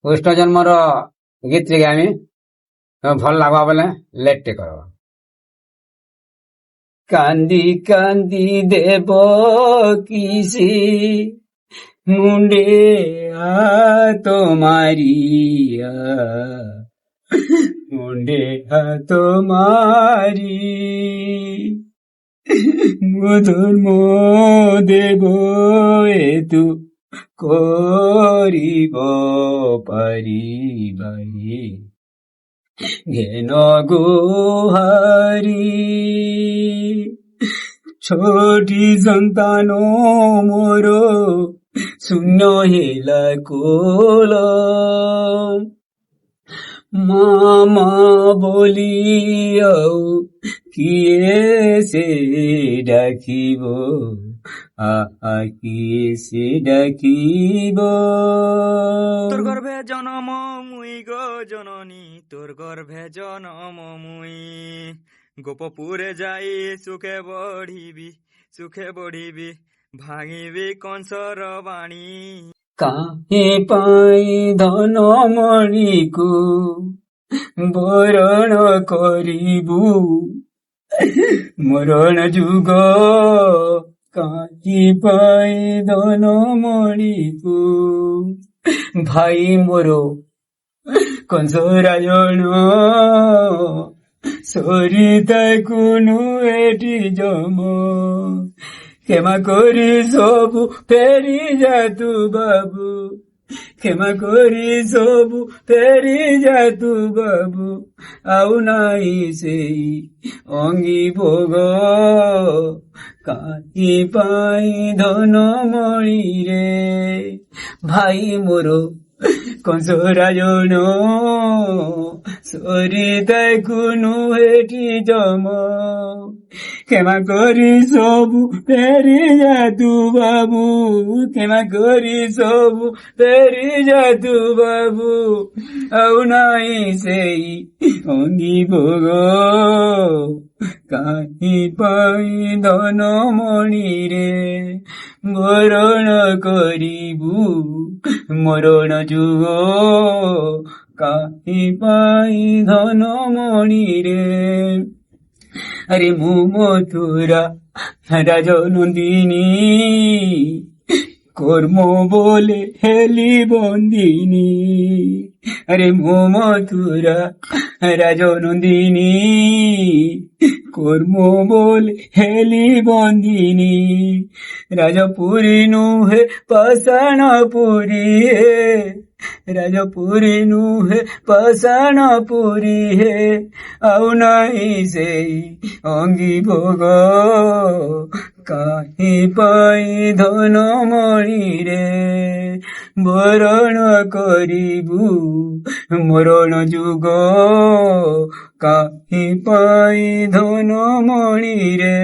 କୃଷ୍ଣ ଜନ୍ମର ଗୀତ ଟିକେ ଗାମି ଭଲ ଲାଗବା ବୋଲେ ଲେଟ୍ ଟେ କର। କାନ୍ଦି କାନ୍ଦି ଦେବ କିସି ମୁଣ୍ଡେ ହାତ ମାରିଆ ମୁଣ୍ଡେ ହାତ ମାରି ମୋ ଧର୍ମ ଦେବ ତୁ କରିବ ପାରିବାହି ଘେନ ଗୁହାରି ଛୋଟି ସନ୍ତାନ ମୋର ଶୂନ୍ୟ ହେଲା କୋଲ ମାମା ବୋଲି ଆଉ କିଏ ସେ ଡାକିବ কিয়ে সে ডাকিব তোর গর্ভে জনম মুই গো জননী তোর গর্ভে জনম মুই গোপপুরে যাই সুখে বঢ়িবি ভাঙিবি কংসর বাণী কাহে পাই ধন মণিକୁ বরণ করিবু মরণ যুগ কাহি পাই ধন মণিକୁ ভাই মোর কংসরায়ণ সরিতাକୁ এটি জম ক্ষমা করি সবু ফেরি যা তু বাবু ক্ষমা করি সবু ফেরি যা তু বাবু আউ নাই সেই অঙ্গি ভোগ কাহি পাই ধন মণি রে ভাই মোর কংসরায়ণ সরিতাକୁ এটি জম ক্ষমা করি সবু ফেরি যা তু বাবু ক্ষমা করি সবু ফেরি যা তু বাবু আউ নাই সেই অঙ্গি ভোগ কাহি পাই ধন মণি রে বরণ করিবু মরণ যুগ কাহি পাই ধন মণি রে আরে মু মথুরা রাজনন্দিনী কর্ম বলে হেলি বন্দিনী আরে মু মথুরা রাজনন্দিনী কর্ম বলে হেলি বন্দিনী রাজপুরী নুহে পাষাণপুরী হে রাজপুরী নুহে পাষাণপুরী হে আউ নাই সেই অঙ্গি ভোগ কাহি পাই ধন মণি রে বরণ করিবু মরণ যুগ কাহি পাই ধন মণি রে।